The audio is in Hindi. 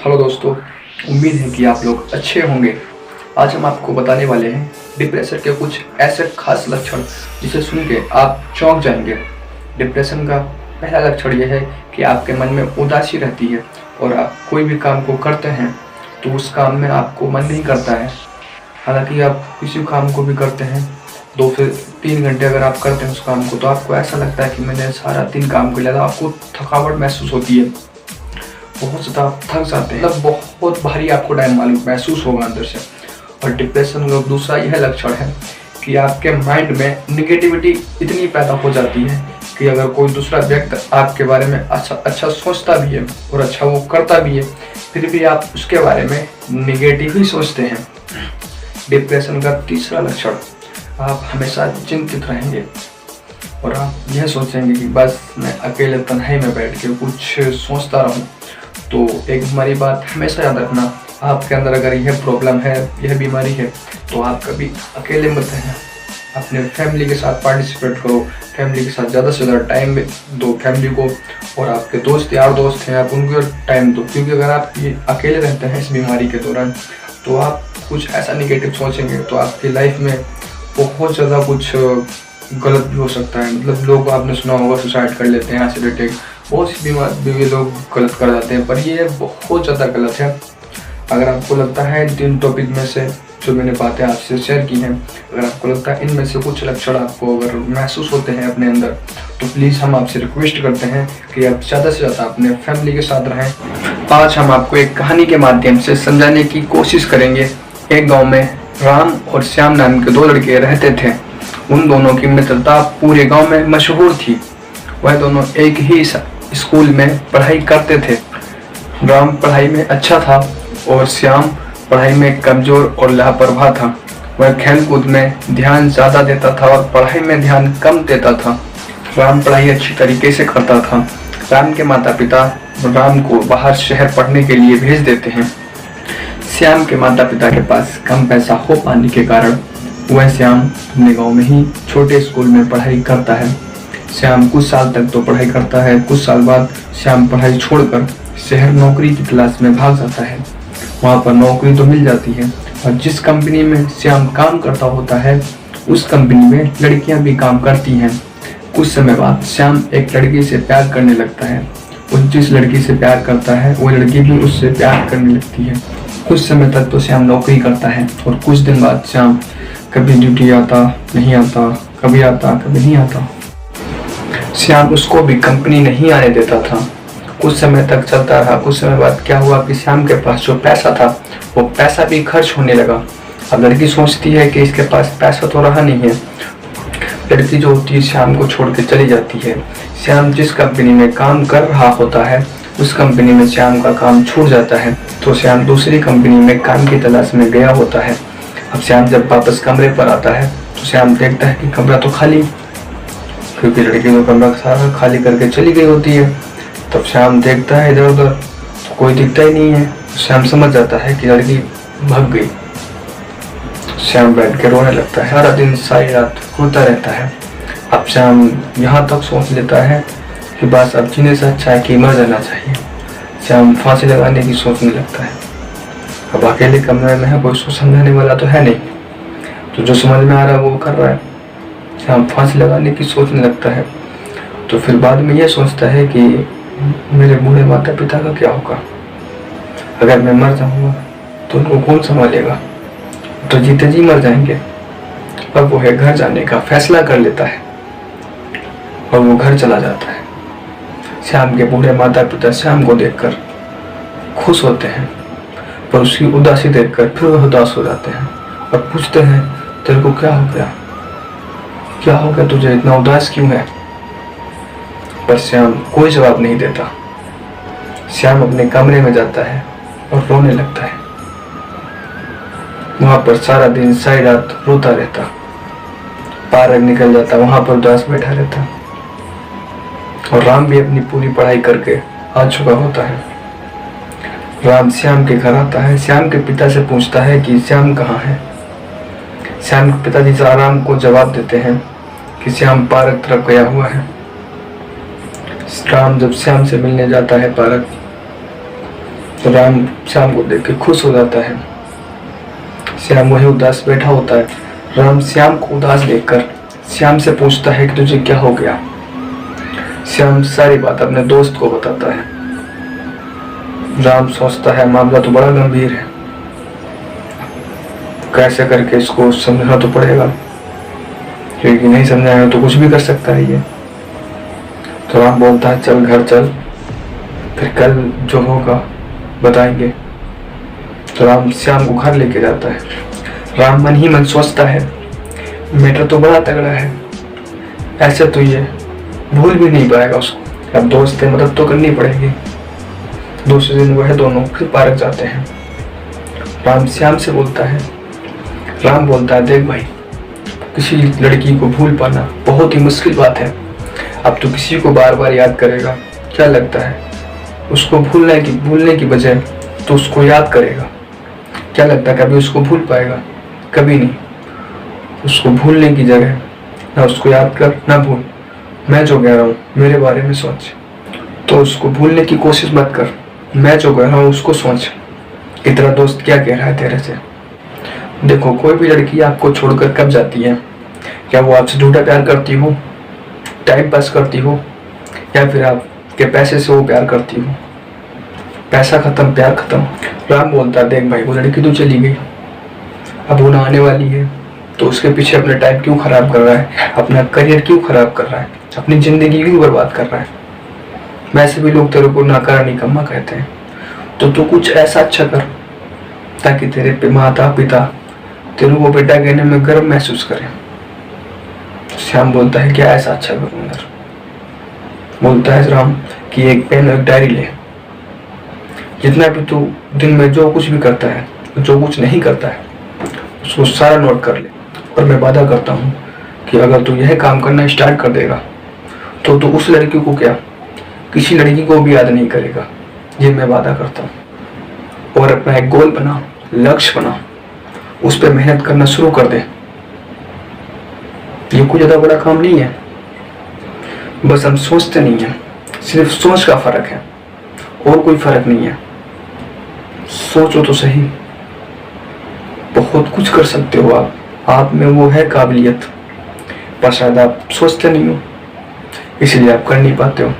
हेलो दोस्तों, उम्मीद है कि आप लोग अच्छे होंगे। आज हम आपको बताने वाले हैं डिप्रेशन के कुछ ऐसे खास लक्षण जिसे सुन के आप चौंक जाएंगे। डिप्रेशन का पहला लक्षण यह है कि आपके मन में उदासी रहती है और आप कोई भी काम को करते हैं तो उस काम में आपको मन नहीं करता है। हालांकि आप किसी काम को भी करते हैं 2 से 3 घंटे अगर आप करते हैं उस काम को, तो आपको ऐसा लगता है कि मैंने सारा दिन काम कर लिया। आपको थकावट महसूस होती है, बहुत ज़्यादा थक जाते हैं, मतलब बहुत भारी आपको टाइम मालूम महसूस होगा अंदर से। और डिप्रेशन का दूसरा यह लक्षण है कि आपके माइंड में निगेटिविटी इतनी पैदा हो जाती है कि अगर कोई दूसरा व्यक्ति आपके बारे में अच्छा सोचता भी है और अच्छा वो करता भी है, फिर भी आप उसके बारे में निगेटिव ही सोचते हैं। डिप्रेशन का तीसरा लक्षण, आप हमेशा चिंतित रहेंगे और आप यह सोचेंगे कि बस मैं अकेले तन्हाई में बैठ के कुछ सोचता रहूं। तो एक हमारी बात हमेशा याद रखना, आपके अंदर अगर यह प्रॉब्लम है, यह बीमारी है, तो आप कभी अकेले मत हैं। अपने फैमिली के साथ पार्टिसिपेट करो, फैमिली के साथ ज़्यादा से ज़्यादा टाइम दो फैमिली को, और आपके दोस्त यार दोस्त हैं आप उनको टाइम दो। क्योंकि अगर आप ये अकेले रहते हैं इस बीमारी के दौरान तो आप कुछ ऐसा निगेटिव सोचेंगे तो आपकी लाइफ में बहुत ज़्यादा कुछ गलत भी हो सकता है। मतलब लोग, आपने सुना होगा, सुसाइड कर लेते हैं, एसिड अटैक, बहुत सी बीमारी लोग गलत कर जाते हैं, पर ये बहुत ज़्यादा गलत है। अगर आपको लगता है इन 3 टॉपिक में से जो मैंने बातें आपसे शेयर की हैं, अगर आपको लगता है इनमें से कुछ लक्षण आपको अगर महसूस होते हैं अपने अंदर, तो प्लीज़ हम आपसे रिक्वेस्ट करते हैं कि आप ज़्यादा से ज़्यादा अपने फैमिली के साथ रहें। आज हम आपको एक कहानी के माध्यम से समझाने की कोशिश करेंगे। एक गाँव में राम और श्याम नाम के 2 लड़के रहते थे। उन दोनों की मित्रता पूरे गाँव में मशहूर थी। वह दोनों एक ही स्कूल में पढ़ाई करते थे। राम पढ़ाई में अच्छा था और श्याम पढ़ाई में कमजोर और लापरवाह था। वह खेल कूद में ध्यान ज़्यादा देता था और पढ़ाई में ध्यान कम देता था। राम पढ़ाई अच्छी तरीके से करता था। राम के माता पिता राम को बाहर शहर पढ़ने के लिए भेज देते हैं। श्याम के माता पिता के पास कम पैसा हो पाने के कारण वह श्याम अपने गाँव में ही छोटे स्कूल में पढ़ाई करता है। श्याम कुछ साल तक तो पढ़ाई करता है। कुछ साल बाद श्याम पढ़ाई छोड़कर शहर नौकरी की तलाश में भाग जाता है। वहाँ पर नौकरी तो मिल जाती है और जिस कंपनी में श्याम काम करता होता है उस कंपनी में लड़कियाँ भी काम करती हैं। कुछ समय बाद श्याम एक लड़की से प्यार करने लगता है और जिस लड़की से प्यार करता है वो लड़की भी उससे प्यार करने लगती है। कुछ समय तक तो श्याम नौकरी करता है और कुछ दिन बाद श्याम कभी ड्यूटी आता, नहीं आता, कभी आता, कभी नहीं आता। श्याम उसको भी कंपनी नहीं आने देता था। कुछ समय तक चलता रहा। कुछ समय बाद क्या हुआ कि श्याम के पास जो पैसा था वो पैसा भी खर्च होने लगा। अब लड़की सोचती है कि इसके पास पैसा तो रहा नहीं है। लड़की जो होती है श्याम को छोड़ के चली जाती है। श्याम जिस कंपनी में काम कर रहा होता है उस कंपनी में श्याम का काम छूट जाता है, तो श्याम दूसरी कंपनी में काम की तलाश में गया होता है। अब श्याम जब वापस कमरे पर आता है तो श्याम देखता है कि कमरा तो खाली, क्योंकि लड़की तो कमरा सारा खाली करके चली गई होती है। तब श्याम देखता है इधर उधर तो कोई दिखता ही नहीं है। श्याम समझ जाता है कि लड़की भाग गई। श्याम बैठ के रोने लगता है। सारा दिन सारी रात रोता रहता है। अब श्याम यहाँ तक सोच लेता है कि बस अब जीने से अच्छा है कि मर जाना चाहिए। श्याम फांसी लगाने की सोचने लगता है। अब अकेले कमरे में है, कोई उसको समझाने वाला तो है नहीं, तो जो समझ में आ रहा है वो कर रहा है। श्याम फांसी लगाने की सोचने लगता है। तो फिर बाद में यह सोचता है कि मेरे बूढ़े माता पिता का क्या होगा, अगर मैं मर जाऊंगा तो उनको कौन संभालेगा, तो जीते जी मर जाएंगे। अब वो है घर जाने का फैसला कर लेता है और वो घर चला जाता है। श्याम के बूढ़े माता पिता श्याम को देखकर खुश होते हैं, पर उसकी उदासी देखकर फिर वह उदास हो जाते हैं और पूछते हैं, तेरे को क्या हो गया, क्या हो गया, तुझे इतना उदास क्यों है। पर श्याम कोई जवाब नहीं देता। श्याम अपने कमरे में जाता है और रोने लगता है। वहां पर सारा दिन सारी रात रोता रहता। पार्क निकल जाता, वहां पर उदास बैठा रहता। और राम भी अपनी पूरी पढ़ाई करके आ चुका होता है। राम श्याम के घर आता है। श्याम के पिता से पूछता है कि श्याम कहाँ है। श्याम के पिताजी राम को जवाब देते हैं कि श्याम पार्क तरफ गया हुआ है। राम जब श्याम से मिलने जाता है पार्क, तो राम श्याम को देख के खुश हो जाता है। श्याम वही उदास बैठा होता है। राम श्याम को उदास देखकर श्याम से पूछता है कि तुझे क्या हो गया। श्याम सारी बात अपने दोस्त को बताता है। राम सोचता है मामला तो बड़ा गंभीर है, कैसे करके इसको समझना तो पड़ेगा, क्योंकि नहीं समझाएगा तो कुछ भी कर सकता है ये। तो राम बोलता है चल घर चल, फिर कल जो होगा बताएंगे। तो राम श्याम को घर लेके जाता है। राम मन ही मन सोचता है मैटर तो बड़ा तगड़ा है, ऐसे तो ये भूल भी नहीं पाएगा उसको। अब दोस्त है, मदद तो करनी पड़ेगी। दूसरे दिन वह दोनों फिर पार्क जाते हैं। राम श्याम से बोलता है, राम बोलता है देख भाई, किसी लड़की को भूल पाना बहुत ही मुश्किल बात है। अब तो किसी को बार बार याद करेगा, क्या लगता है उसको भूलने की बजाय तो उसको याद करेगा? क्या लगता है कभी उसको भूल पाएगा? कभी नहीं। उसको भूलने की जगह ना उसको याद कर ना भूल। मैं जो कह रहा हूँ मेरे बारे में सोच। तो उसको भूलने की कोशिश मत कर, मैं जो कह रहा हूँ उसको सोच कि तेरा दोस्त क्या कह रहा है तेरे से। देखो कोई भी लड़की आपको छोड़कर कब जाती है, क्या वो आपसे झूठा प्यार करती हो, टाइम पास करती हो, या फिर आपके पैसे से वो प्यार करती हो? पैसा खत्म, प्यार खत्म। राम बोलता है देख भाई, वो लड़की तो चली गई, अब वो ना आने वाली है, तो उसके पीछे अपना टाइम क्यों खराब कर रहा है, अपना करियर क्यों खराब कर रहा है, अपनी जिंदगी क्यों बर्बाद कर रहा है? वैसे भी लोग तेरे को नाकारा निकम्मा कहते हैं, तो तू कुछ ऐसा अच्छा कर ताकि तेरे पे माता पिता तेरे को बेटा कहने में गर्व महसूस करें। श्याम बोलता है क्या ऐसा अच्छा करूं यार? बोलता है राम कि एक पेन और एक डायरी ले, जितना भी तू दिन में जो कुछ भी करता है, जो कुछ नहीं करता है, उसको सारा नोट कर ले। और मैं वादा करता हूँ कि अगर तू यह काम करना स्टार्ट कर देगा तो तू उस लड़की को क्या, किसी लड़की को भी याद नहीं करेगा, ये मैं वादा करता हूँ। और अपना एक गोल बना, लक्ष्य बना, उस पर मेहनत करना शुरू कर दे। ये कोई ज़्यादा बड़ा काम नहीं है, बस हम सोचते नहीं हैं, सिर्फ सोच का फर्क है और कोई फर्क नहीं है। सोचो तो सही, बहुत कुछ कर सकते हो आप में वो है काबिलियत, पर शायद आप सोचते नहीं हो, इसलिए आप कर नहीं पाते हो।